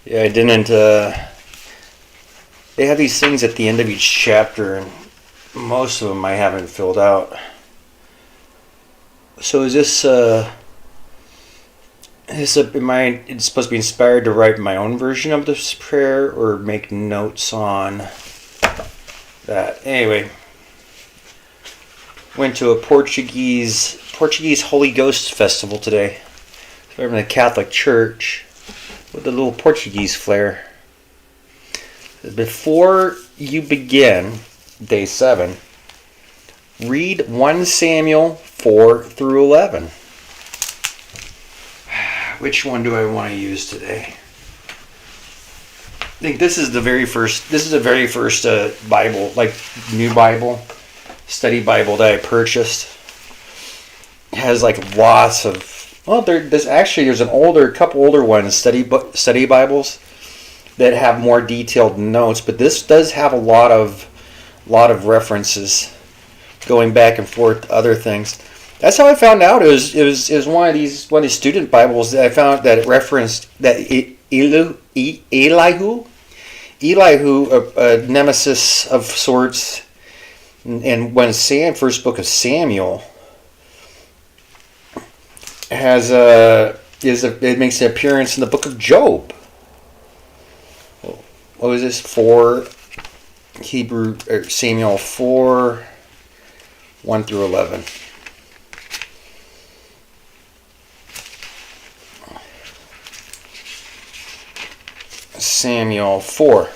Yeah, I didn't. They have these things at the end of each chapter, and most of them I haven't filled out. So is this? Am I supposed to be inspired to write my own version of this prayer, or make notes on that? Anyway, went to a Portuguese Holy Ghost festival today. We're in the Catholic Church with a little Portuguese flair. Before you begin day 7, read 1 Samuel 4 through 11. Which one do I want to use today? I think this is the very first Bible, like new Bible, study Bible that I purchased. It has like lots of, there's a couple older ones, study Bibles that have more detailed notes, but this does have a lot of references going back and forth to other things. That's how I found out. It was one of these student Bibles that I found that it referenced that Elihu, a nemesis of sorts, and when first book of Samuel it makes an appearance in the book of Job. What was this? Samuel 4, 1 through 11. Samuel 4.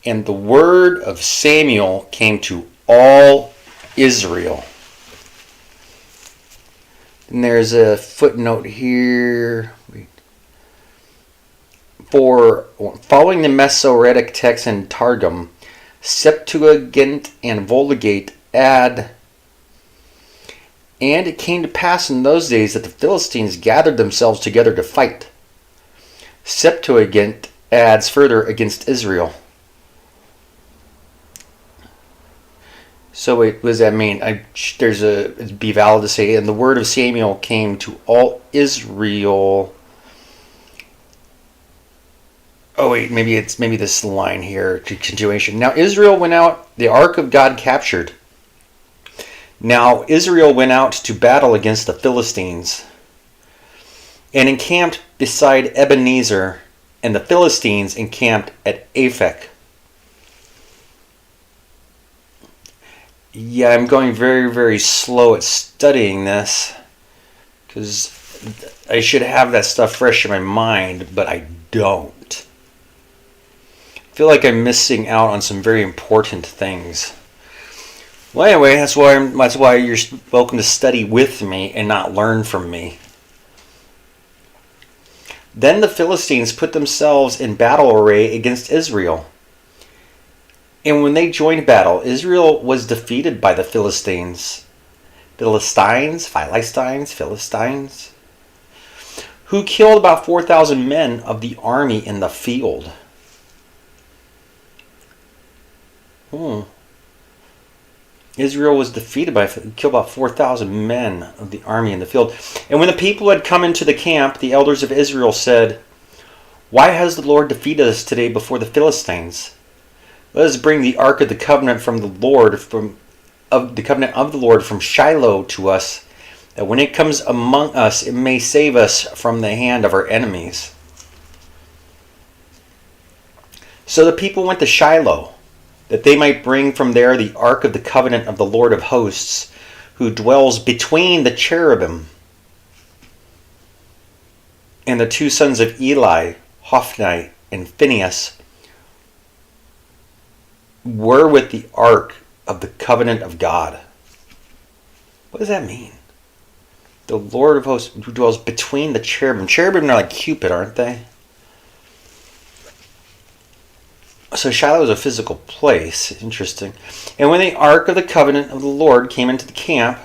And the word of Samuel came to all Israel. And there's a footnote here. For following the Masoretic text and Targum, Septuagint and Vulgate add, and it came to pass in those days that the Philistines gathered themselves together to fight. Septuagint adds further against Israel. So wait, what does that mean? It'd be valid to say, and the word of Samuel came to all Israel. Oh wait, maybe this line here, continuation. Now Israel went out, the ark of God captured. Now Israel went out to battle against the Philistines, and encamped beside Ebenezer, and the Philistines encamped at Aphek. Yeah, I'm going very, very slow at studying this, because I should have that stuff fresh in my mind, but I don't. I feel like I'm missing out on some very important things. Well, anyway, that's why you're welcome to study with me and not learn from me. Then the Philistines put themselves in battle array against Israel. And when they joined battle, Israel was defeated by the Philistines, who killed about 4,000 men of the army in the field. Israel was defeated killed about 4,000 men of the army in the field. And when the people had come into the camp, the elders of Israel said, "Why has the Lord defeated us today before the Philistines? Let us bring the ark of the covenant of the Lord from Shiloh to us, that when it comes among us, it may save us from the hand of our enemies." So the people went to Shiloh, that they might bring from there the ark of the covenant of the Lord of hosts, who dwells between the cherubim. And the two sons of Eli, Hophni and Phinehas, were with the ark of the covenant of God. What does that mean? The Lord of hosts who dwells between the cherubim. Cherubim are like Cupid, aren't they? So Shiloh is a physical place. Interesting. And when the ark of the covenant of the Lord came into the camp,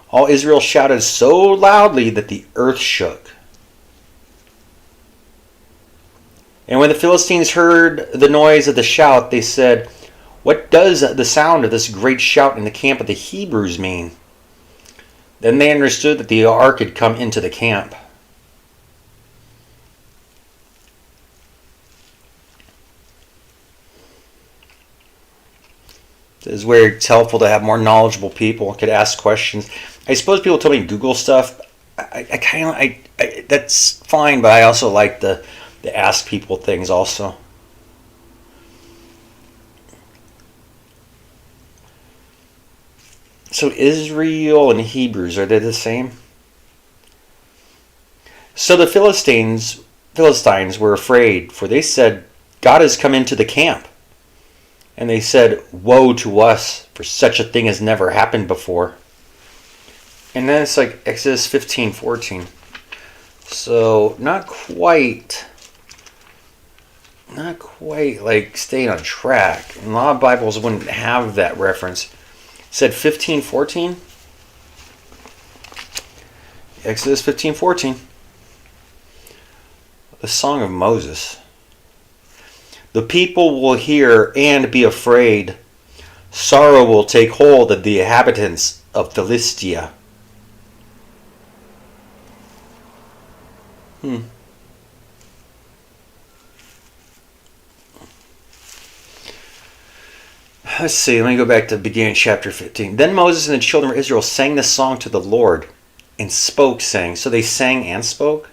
all Israel shouted so loudly that the earth shook. And when the Philistines heard the noise of the shout, they said, "What does the sound of this great shout in the camp of the Hebrews mean?" Then they understood that the ark had come into the camp. This is where it's helpful to have more knowledgeable people who could ask questions. I suppose people told me to Google stuff. I that's fine, but I also like the ask people things also. So Israel and Hebrews, are they the same? So the Philistines were afraid, for they said, God has come into the camp. And they said, woe to us, for such a thing has never happened before. And then it's like Exodus 15:14. So not quite like staying on track. And a lot of Bibles wouldn't have that reference. It said 15:14. Exodus 15:14. The Song of Moses. The people will hear and be afraid. Sorrow will take hold of the inhabitants of Philistia. Let's see, let me go back to the beginning of chapter 15. Then Moses and the children of Israel sang this song to the Lord and spoke, saying. So they sang and spoke?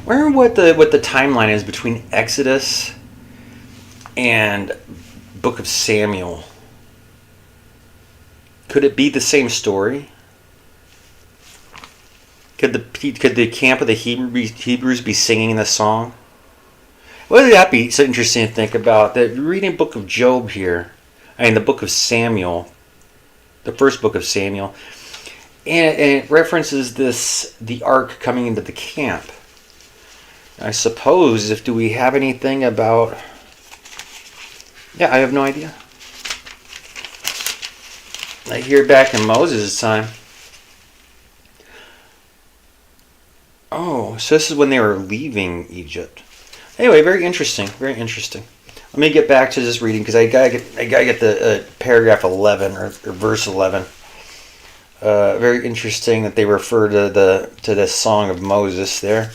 Wonder what the timeline is between Exodus and Book of Samuel. Could it be the same story? Could the camp of the Hebrews be singing this song? Wouldn't that be so interesting to think about? That reading the book of Job here, the book of Samuel, the first book of Samuel, and it references the ark coming into the camp. I suppose, do we have anything about... Yeah, I have no idea. Like here back in Moses' time. Oh, so this is when they were leaving Egypt. Anyway, very interesting. Very interesting. Let me get back to this reading because I gotta get the paragraph 11 or verse 11. Very interesting that they refer to the Song of Moses there.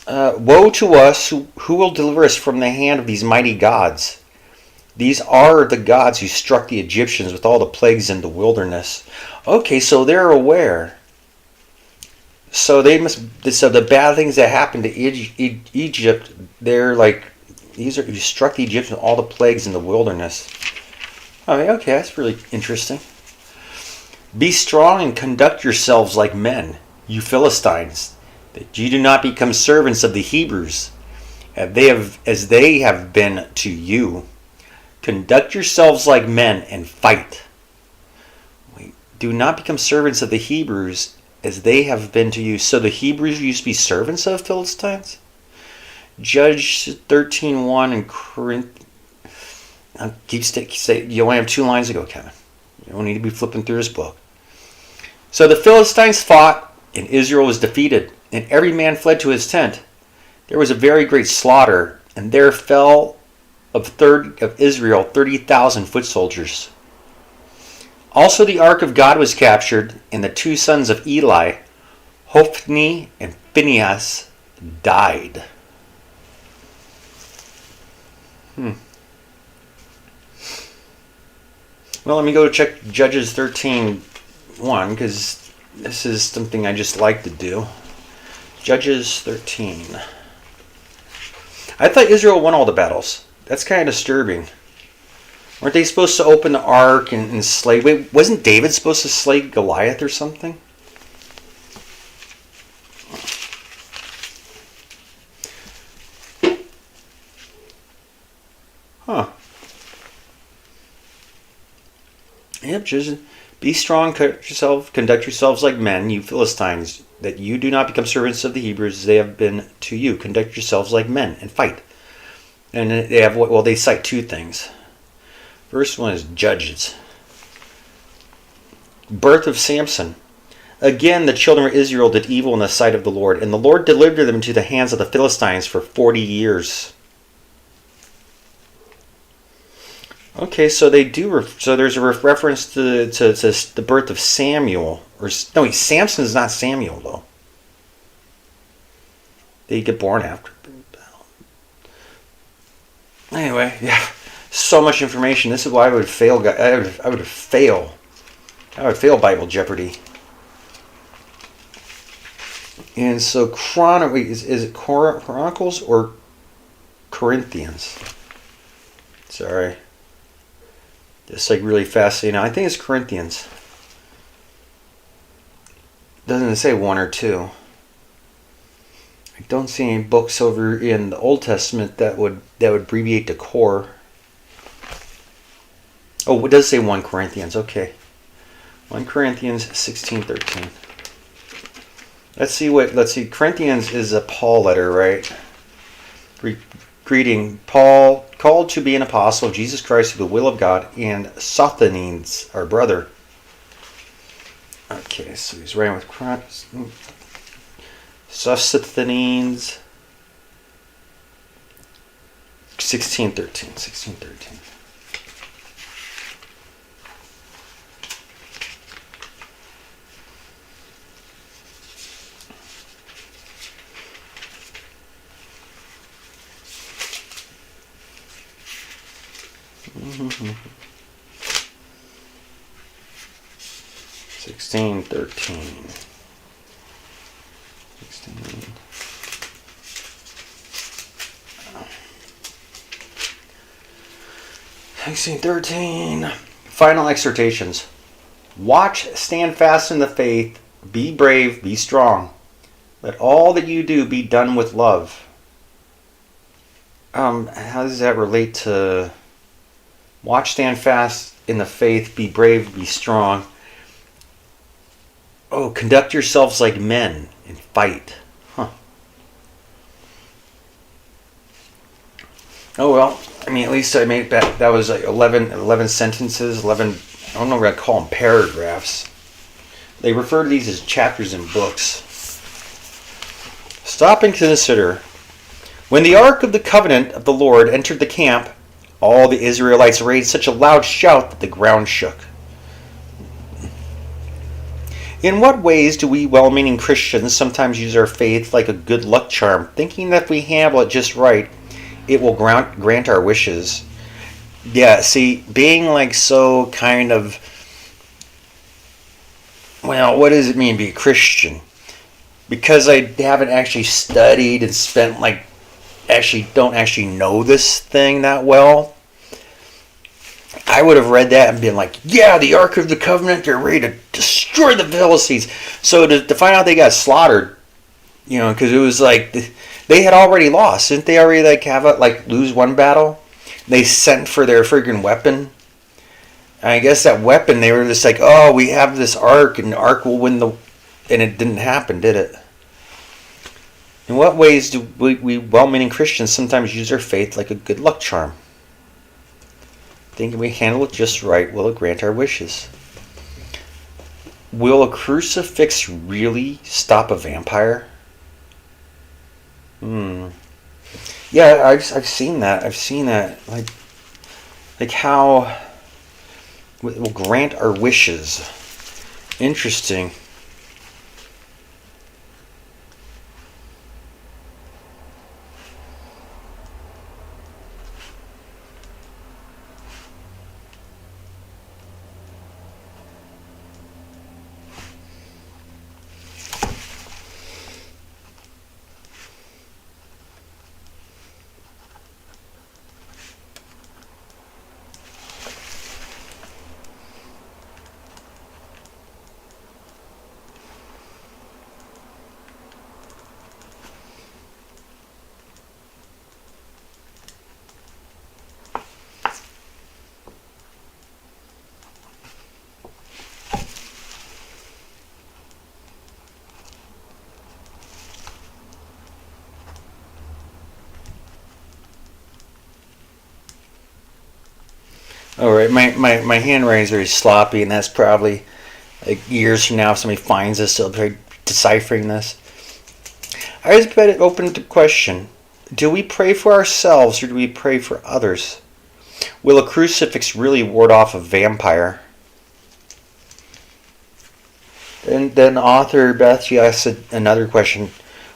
Woe to us, who will deliver us from the hand of these mighty gods? These are the gods who struck the Egyptians with all the plagues in the wilderness. Okay, so they're aware. So the bad things that happened to Egypt, they're like, these are who struck the Egyptians with all the plagues in the wilderness. Okay, that's really interesting. Be strong and conduct yourselves like men, you Philistines, that you do not become servants of the Hebrews, as they have been to you. Conduct yourselves like men and fight. Do not become servants of the Hebrews, as they have been to you. So the Hebrews used to be servants of Philistines? Judge 13:1 and Corinth. You only have 2 lines to go, Kevin. You don't need to be flipping through this book. So the Philistines fought, and Israel was defeated, and every man fled to his tent. There was a very great slaughter, and there fell of Israel 30,000 foot soldiers. Also the ark of God was captured, and the 2 sons of Eli, Hophni and Phinehas, died. Well, let me go check Judges 13:1, because this is something I just like to do. Judges 13. I thought Israel won all the battles. That's kind of disturbing. Weren't they supposed to open the ark and slay... Wait, wasn't David supposed to slay Goliath or something? Huh. Yep, just be strong, conduct yourselves like men, you Philistines, that you do not become servants of the Hebrews as they have been to you. Conduct yourselves like men and fight. And they cite 2 things. First one is Judges. Birth of Samson. Again, the children of Israel did evil in the sight of the Lord, and the Lord delivered them into the hands of the Philistines for 40 years. Okay, so they do. So there's a reference to the birth of Samuel, or no, Samson is not Samuel though. They get born after. Anyway, yeah, so much information. This is why I would fail. I would fail. I would fail Bible Jeopardy. And so, is it Chronicles or Corinthians? Sorry. It's like really fascinating. I think it's Corinthians. Doesn't it say 1 or 2? I don't see any books over in the Old Testament that would abbreviate to Cor. Oh, it does say 1 Corinthians. Okay. 1 Corinthians 16:13. Let's see. Corinthians is a Paul letter, right? Greeting, Paul, called to be an apostle of Jesus Christ through the will of God, and Sosthenes, our brother. Okay, so he's writing with Christ. Sosthenes. 16:13. Mm-hmm. 16:13. 16:13. Final exhortations. Watch, stand fast in the faith, be brave, be strong. Let all that you do be done with love. How does that relate to watch, stand fast in the faith, be brave, be strong? Oh, conduct yourselves like men and fight. Huh. Oh, well, I mean, at least I made that was like 11 sentences, 11, I don't know what I'd call them, paragraphs. They refer to these as chapters in books. Stop and consider. When the Ark of the Covenant of the Lord entered the camp, all the Israelites raised such a loud shout that the ground shook. In what ways do we well-meaning Christians sometimes use our faith like a good luck charm, thinking that if we handle it just right, it will grant our wishes? Yeah, see, being like so kind of, well, what does it mean to be a Christian? Because I haven't actually studied and spent don't actually know this thing that well, I would have read that and been like, yeah, the Ark of the Covenant, they're ready to destroy the Philistines. So to find out they got slaughtered, because it was like they had already lost. Didn't they already lose one battle? They sent for their friggin' weapon. And I guess that weapon, they were just like, oh, we have this Ark, and the Ark will win the... And it didn't happen, did it? In what ways do we well-meaning Christians sometimes use our faith like a good luck charm? Thinking we handle it just right, will it grant our wishes? Will a crucifix really stop a vampire? Yeah, I've seen that. Like how it will grant our wishes. Interesting. All right, my handwriting is very sloppy, and that's probably like years from now if somebody finds us, they'll be deciphering this. I just bet it open to question. Do we pray for ourselves or do we pray for others? Will a crucifix really ward off a vampire? And then author Beth, she asked another question.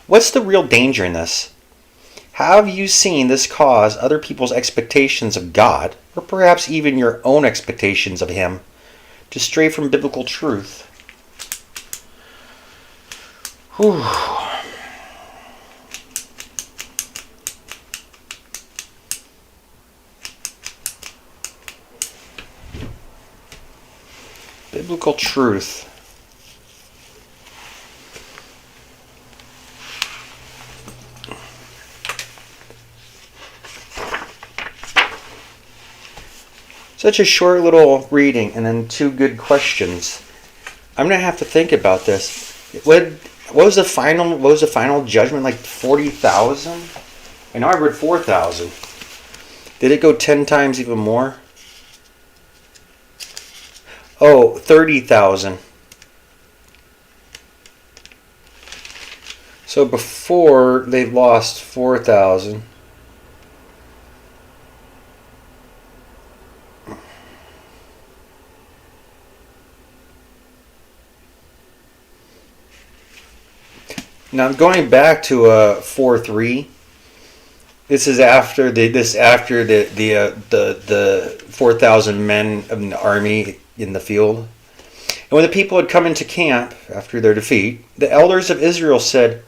What's the real danger in this? How have you seen this cause other people's expectations of God, or perhaps even your own expectations of Him, to stray from biblical truth? Whew. Biblical truth. Such a short little reading and then two good questions. I'm gonna have to think about this. What was the final judgment, like 40,000? I know I read 4,000. Did it go 10 times even more? Oh, 30,000. So before they lost 4,000. Now going back to 4:3. This is after the 4,000 men of the army in the field. And when the people had come into camp after their defeat, the elders of Israel said,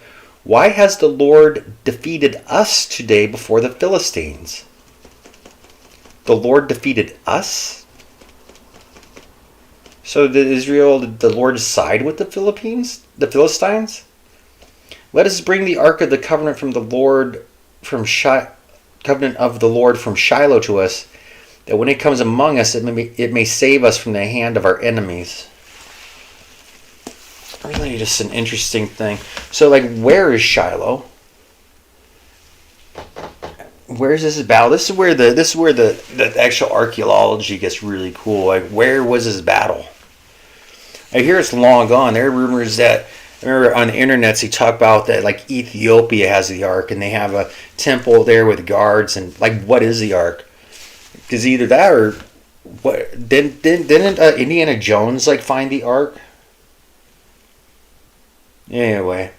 "Why has the Lord defeated us today before the Philistines?" The Lord defeated us? So did the Lord side with the Philistines? Let us bring the ark of the covenant from the Lord covenant of the Lord from Shiloh to us, that when it comes among us, it may save us from the hand of our enemies. Really, just an interesting thing. So, where is Shiloh? Where's this battle? This is where the actual archaeology gets really cool. Where was this battle? I hear it's long gone. There are rumors that, I remember on the internet they talk about that Ethiopia has the ark and they have a temple there with guards, and what is the ark? Because either that or what? Didn't Indiana Jones find the ark? Anyway.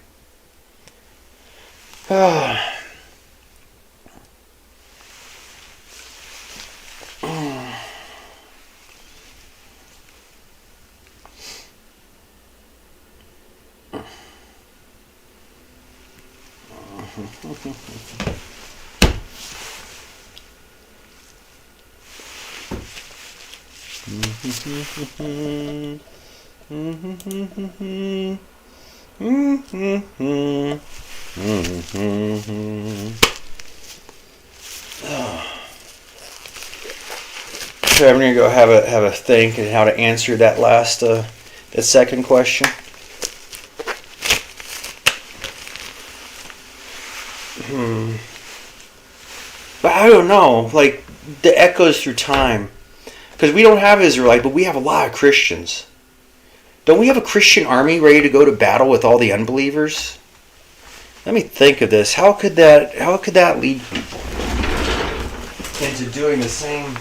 So I'm gonna go have a think and how to answer that that second question. But I don't know, the echoes through time, because we don't have Israelite, but we have a lot of Christians. Don't we have a Christian army ready to go to battle with all the unbelievers? Let me think of this. How could that lead people into doing the same?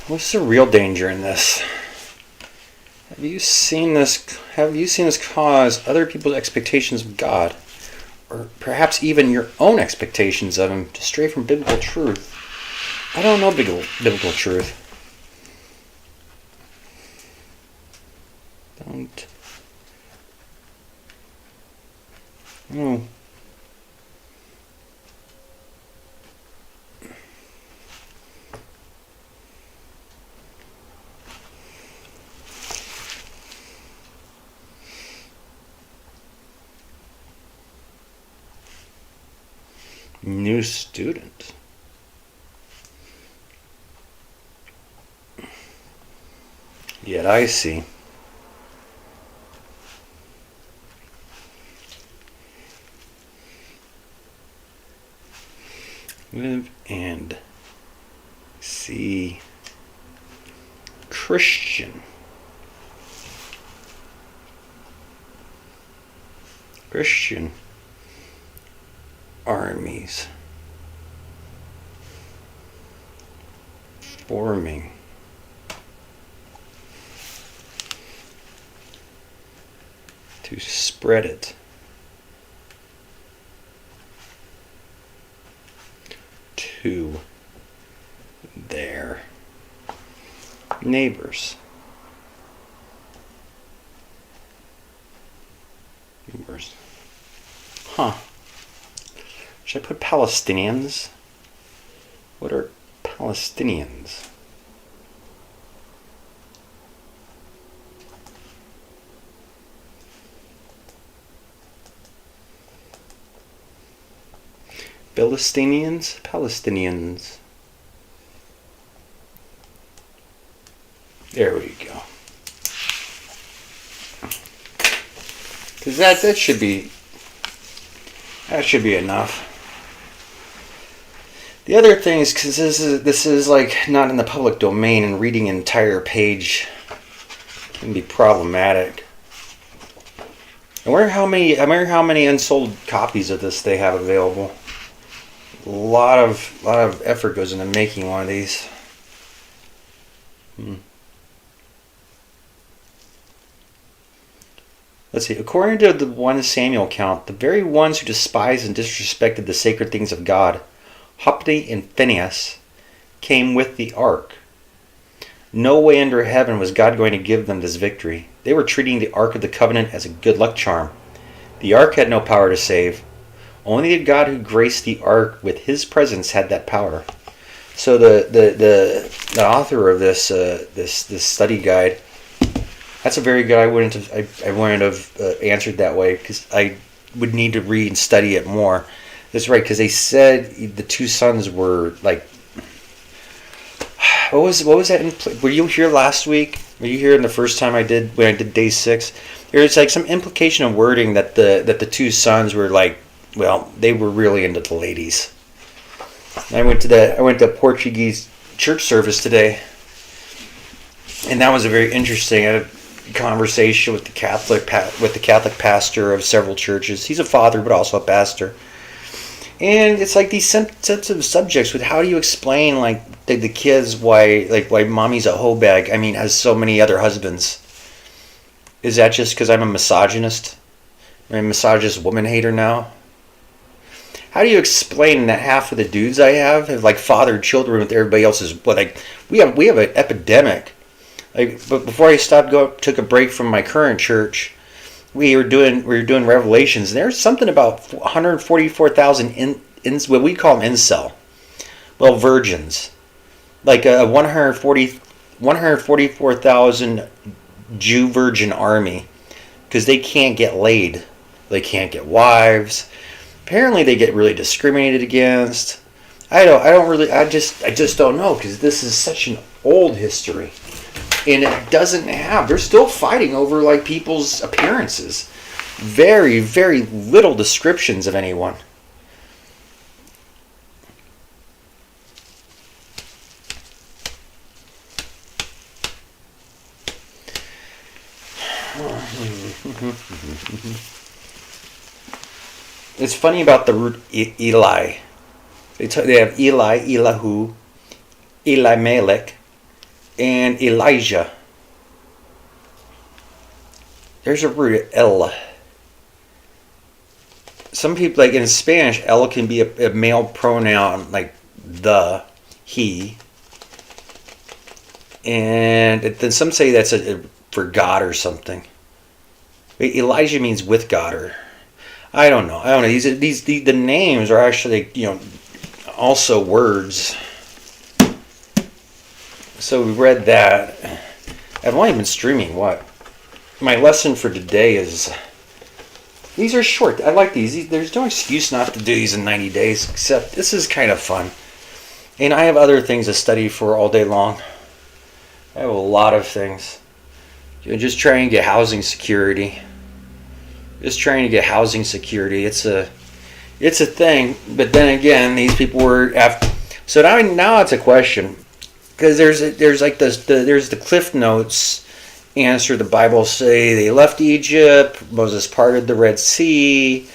What's the real danger in this? Have you seen this cause other people's expectations of God, or perhaps even your own expectations of Him, to stray from biblical truth? I don't know biblical truth. Don't. No. New student. Yet I see. Live and see Christian. Christian armies forming to spread it to their neighbors. Huh. Should I put Palestinians? What are Palestinians? Philistinians? Palestinians. There we go. Because that should be enough. The other thing is, because this is like not in the public domain, and reading an entire page can be problematic. I wonder how many unsold copies of this they have available. A lot of effort goes into making one of these. Let's see. According to the 1 Samuel account, the very ones who despised and disrespected the sacred things of God, Hophni and Phinehas, came with the ark. No way under heaven was God going to give them this victory. They were treating the Ark of the Covenant as a good luck charm. The ark had no power to save. Only the God who graced the ark with His presence had that power. So the author of this study guide, that's a very good. I wouldn't have answered that way, because I would need to read and study it more. That's right, because they said the two sons were like. What was that? Were you here last week? Were you here in the first time when I did day 6? There's like some implication of wording that the two sons were like, well, they were really into the ladies. I went to Portuguese church service today, and that was a very interesting. I had a conversation with the Catholic pastor of several churches. He's a father, but also a pastor. And it's like these sensitive subjects with how do you explain like the kids why mommy's a hoe bag? I mean, has so many other husbands. Is that just because I'm a misogynist? I'm a misogynist woman hater now? How do you explain that half of the dudes I have like fathered children with everybody else's? But like we have an epidemic. Like, but before I took a break from my current church, we were doing Revelations, and there's something about 144,000 in what we call them incel, well, virgins, like a 144,000 Jew virgin army, because they can't get laid, they can't get wives. Apparently, they get really discriminated against. I just don't know, because this is such an old history. And it doesn't have. They're still fighting over like people's appearances. Very, very little descriptions of anyone. It's funny about the root Eli. They have Eli, Elihu, Elimelech, and Elijah. There's a root El. Some people, like in Spanish, El can be a male pronoun, like the, he. And then some say that's for God or something. Elijah means with God, or I don't know. The names are actually, also words. So we read that. I've only been streaming, what? My lesson for today is, these are short. I like these. There's no excuse not to do these in 90 days, except this is kind of fun. And I have other things to study for all day long. I have a lot of things. Just trying to get housing security. It's a thing. But then again, these people were after. So now it's a question. Because there's like there's the Cliff Notes answer. The Bible say they left Egypt. Moses parted the Red Sea.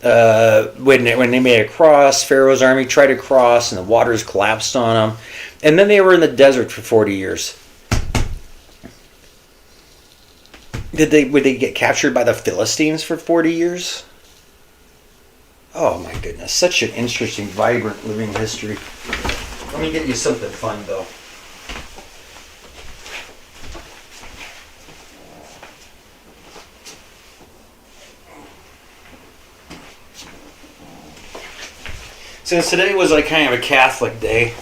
When they made a cross, Pharaoh's army tried to cross, and the waters collapsed on them. And then they were in the desert for 40 years. Would they get captured by the Philistines for 40 years? Oh my goodness, such an interesting, vibrant living history. Let me get you something fun though. Since today was like kind of a Catholic day.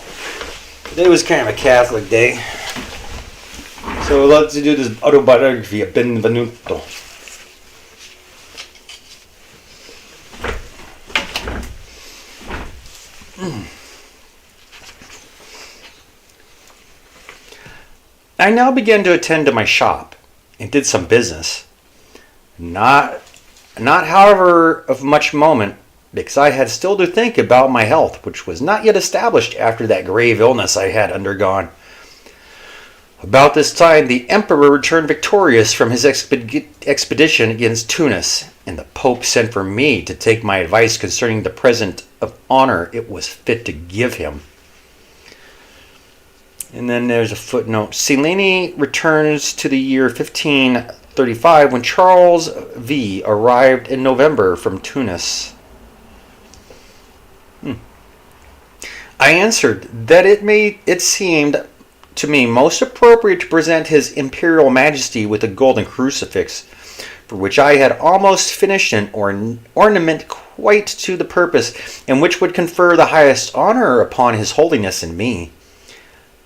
So let's do this autobiography of Benvenuto. I now began to attend to my shop and did some business. Not however of much moment, because I had still to think about my health, which was not yet established after that grave illness I had undergone. About this time, the emperor returned victorious from his expedition against Tunis, and the Pope sent for me to take my advice concerning the present of honor it was fit to give him. And then there's a footnote. Cellini returns to the year 1535 when Charles V arrived in November from Tunis. I answered that it seemed to me most appropriate to present His Imperial Majesty with a golden crucifix, for which I had almost finished an ornament quite to the purpose, and which would confer the highest honor upon His Holiness and me.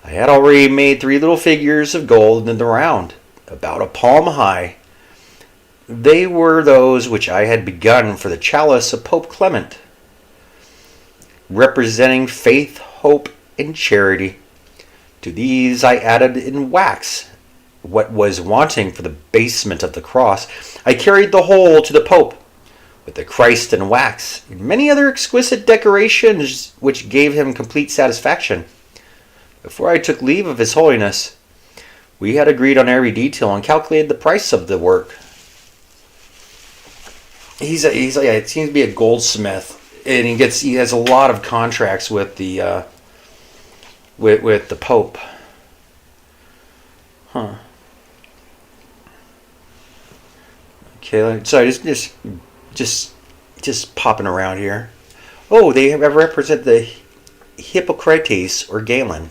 I had already made 3 little figures of gold in the round, about a palm high. They were those which I had begun for the chalice of Pope Clement, representing faith, hope, and charity. To these I added in wax what was wanting for the basement of the cross. I carried the whole to the Pope, with the Christ in wax, and many other exquisite decorations which gave him complete satisfaction. Before I took leave of His Holiness, we had agreed on every detail and calculated the price of the work. It seems to be a goldsmith, and he has a lot of contracts with the with the Pope. Huh. Okay, sorry, just popping around here. Oh, they represent the Hippocrates or Galen.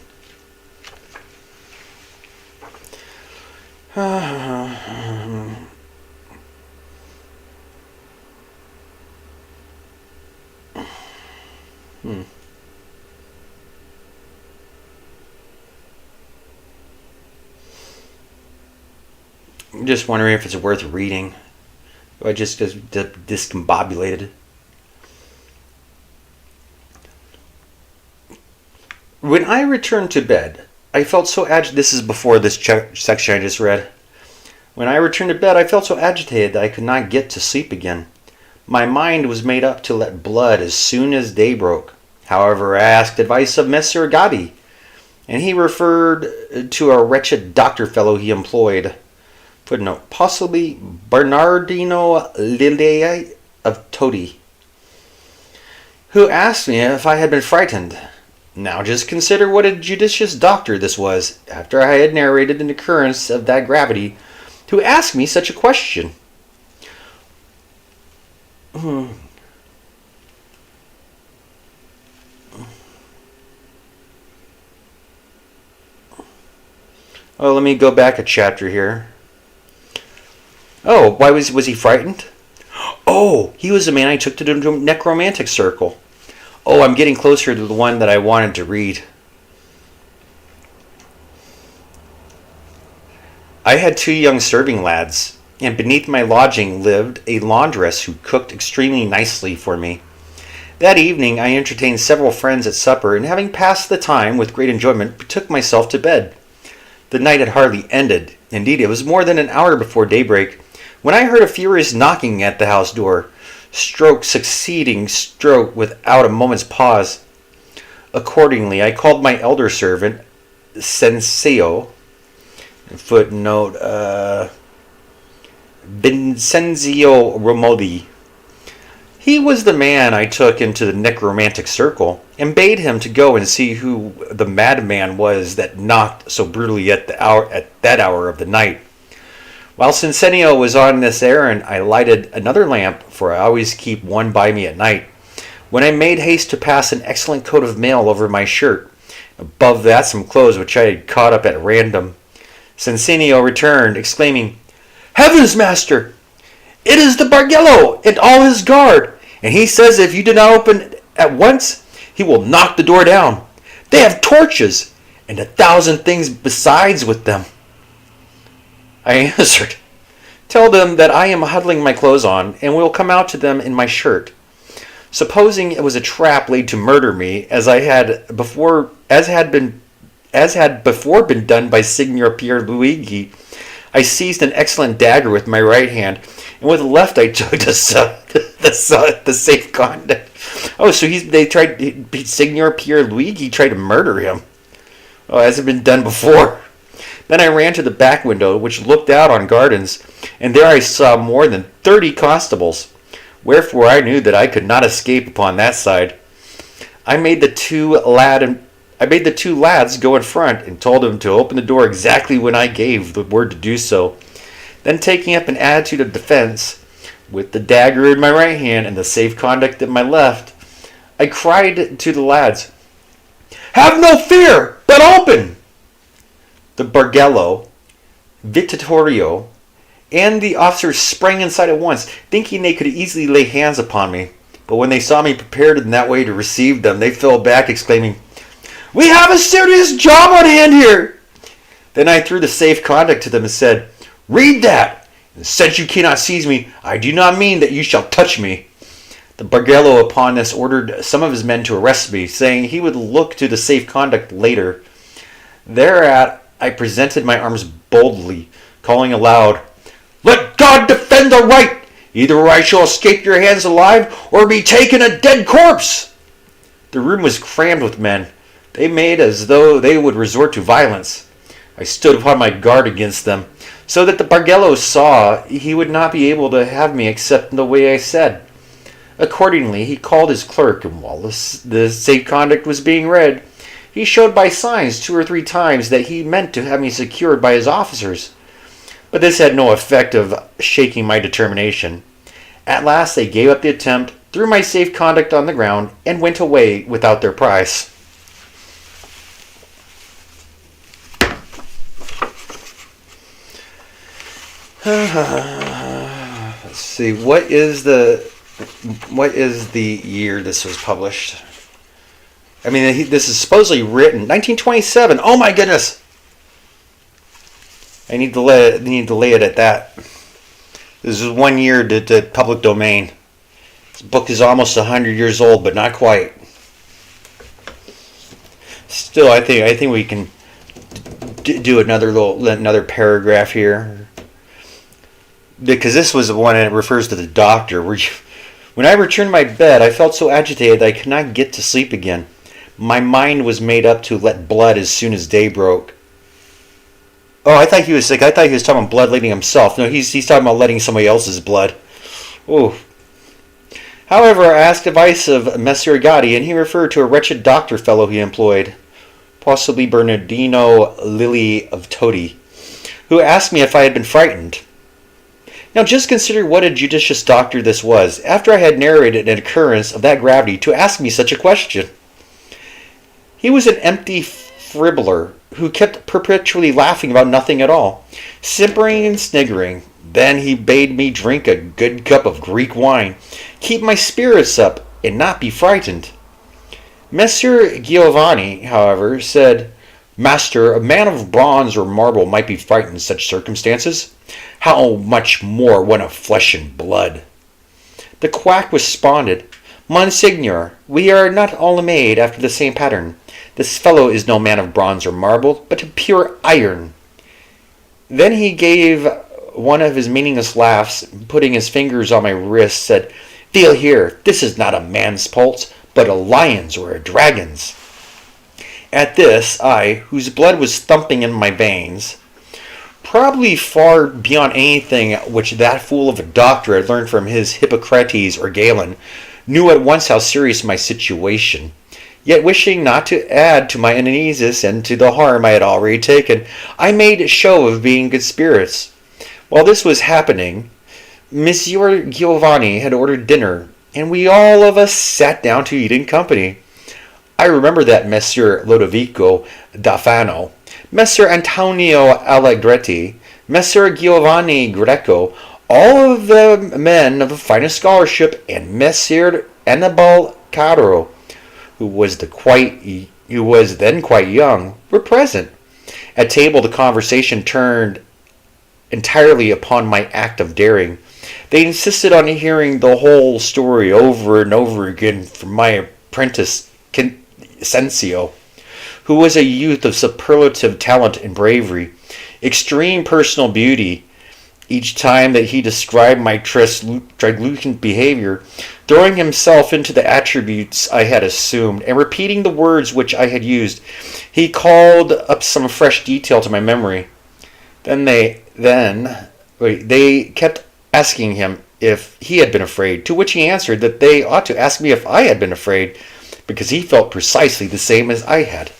I'm just wondering if it's worth reading. I just discombobulated. When I returned to bed, I felt so agitated. This is before this section I just read. When I returned to bed, I felt so agitated that I could not get to sleep again. My mind was made up to let blood as soon as day broke. However, I asked advice of Messer Gatti, and he referred to a wretched doctor fellow he employed. Footnote, possibly Bernardino Lilei of Todi, who asked me if I had been frightened. Now just consider what a judicious doctor this was, after I had narrated an occurrence of that gravity, who asked me such a question. Oh, let me go back a chapter here. Oh, why was he frightened? Oh, he was the man I took to the necromantic circle. Oh, I'm getting closer to the one that I wanted to read. I had 2 young serving lads, and beneath my lodging lived a laundress who cooked extremely nicely for me. That evening I entertained several friends at supper, and having passed the time with great enjoyment, betook myself to bed. The night had hardly ended. Indeed, it was more than an hour before daybreak, when I heard a furious knocking at the house door, stroke succeeding stroke without a moment's pause. Accordingly, I called my elder servant, Senseo, footnote, Vincenzio Romodi. He was the man I took into the necromantic circle, and bade him to go and see who the madman was that knocked so brutally at that hour of the night. While Cincenio was on this errand, I lighted another lamp, for I always keep one by me at night, when I made haste to pass an excellent coat of mail over my shirt. Above that, some clothes which I had caught up at random. Cincenio returned, exclaiming, "Heavens, master! It is the Bargello and all his guard, and he says if you do not open at once, he will knock the door down. They have torches, and 1,000 things besides with them." I answered, "Tell them that I am huddling my clothes on, and will come out to them in my shirt." Supposing it was a trap laid to murder me, as had before been done by Signor Pier Luigi, I seized an excellent dagger with my right hand, and with the left I took the safe conduct. Oh, so Signor Pier Luigi tried to murder him. Oh, has it been done before? Then I ran to the back window, which looked out on gardens, and there I saw more than 30 constables. Wherefore I knew that I could not escape upon that side. I made the two lads go in front, and told them to open the door exactly when I gave the word to do so. Then, taking up an attitude of defense, with the dagger in my right hand and the safe conduct in my left, I cried to the lads, "Have no fear, but open!" The Bargello, Vittorio, and the officers sprang inside at once, thinking they could easily lay hands upon me. But when they saw me prepared in that way to receive them, they fell back, exclaiming, "We have a serious job on hand here!" Then I threw the safe conduct to them and said, "Read that! And since you cannot seize me, I do not mean that you shall touch me." The Bargello upon this ordered some of his men to arrest me, saying he would look to the safe conduct later. Thereat I presented my arms boldly, calling aloud, "Let God defend the right! Either I shall escape your hands alive, or be taken a dead corpse!" The room was crammed with men. They made as though they would resort to violence. I stood upon my guard against them, so that the Bargello saw he would not be able to have me except in the way I said. Accordingly, he called his clerk, and while the safe conduct was being read, he showed by signs 2 or 3 times that he meant to have me secured by his officers. But this had no effect of shaking my determination. At last they gave up the attempt, threw my safe conduct on the ground, and went away without their prize. Let's see, what is the year this was published? I mean, this is supposedly written 1927. Oh my goodness! I need to lay it at that. This is 1 year to public domain. This book is almost 100 years old, but not quite. Still, I think we can do another paragraph here, because this was the one that refers to the doctor. When I returned to my bed, I felt so agitated that I could not get to sleep again. My mind was made up to let blood as soon as day broke. Oh, I thought he was sick. I thought he was talking about blood letting himself. No, he's talking about letting somebody else's blood. Oh. However, I asked advice of Messer Gatti, and he referred to a wretched doctor fellow he employed, possibly Bernardino Lilli of Todi, who asked me if I had been frightened. Now just consider what a judicious doctor this was, after I had narrated an occurrence of that gravity, to ask me such a question. He was an empty fribbler who kept perpetually laughing about nothing at all, simpering and sniggering. Then he bade me drink a good cup of Greek wine, keep my spirits up, and not be frightened. Messer Giovanni, however, said, "Master, a man of bronze or marble might be frightened in such circumstances. How much more one of flesh and blood?" The quack responded, "Monsignor, we are not all made after the same pattern. This fellow is no man of bronze or marble, but of pure iron." Then he gave one of his meaningless laughs, putting his fingers on my wrist, said, "Feel here, this is not a man's pulse, but a lion's or a dragon's." At this, I, whose blood was thumping in my veins, probably far beyond anything which that fool of a doctor had learned from his Hippocrates or Galen, knew at once how serious my situation. Yet wishing not to add to my uneasiness and to the harm I had already taken, I made show of being in good spirits. While this was happening, Monsieur Giovanni had ordered dinner, and we all of us sat down to eat in company. I remember that Messer Lodovico da Fano, Messer Antonio Allegretti, Messer Giovanni Greco, all of the men of the finest scholarship, and Messer Annibal Caro, who was then quite young, were present. At table, the conversation turned entirely upon my act of daring. They insisted on hearing the whole story over and over again from my apprentice Sensio, who was a youth of superlative talent and bravery, extreme personal beauty. Each time that he described my trilucent behavior, throwing himself into the attributes I had assumed, and repeating the words which I had used, he called up some fresh detail to my memory. They kept asking him if he had been afraid, to which he answered that they ought to ask me if I had been afraid, because he felt precisely the same as I had.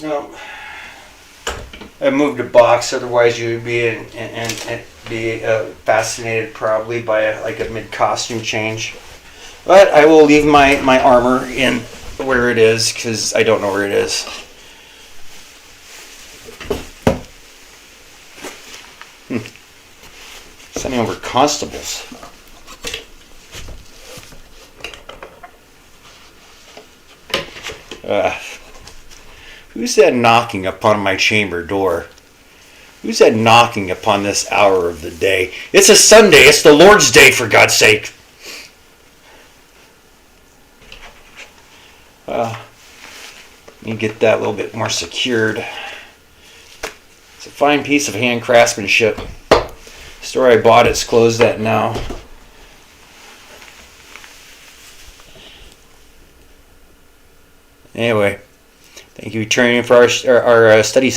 No, I moved a box. Otherwise, you would be fascinated probably by a mid costume change. But I will leave my armor in where it is because I don't know where it is. Sending over constables. Who's that knocking upon my chamber door? Who's that knocking upon this hour of the day? It's a Sunday. It's the Lord's Day, for God's sake. Let me get that a little bit more secured. It's a fine piece of hand craftsmanship. The store I bought it's closed at now. Anyway, thank you for tuning in for our study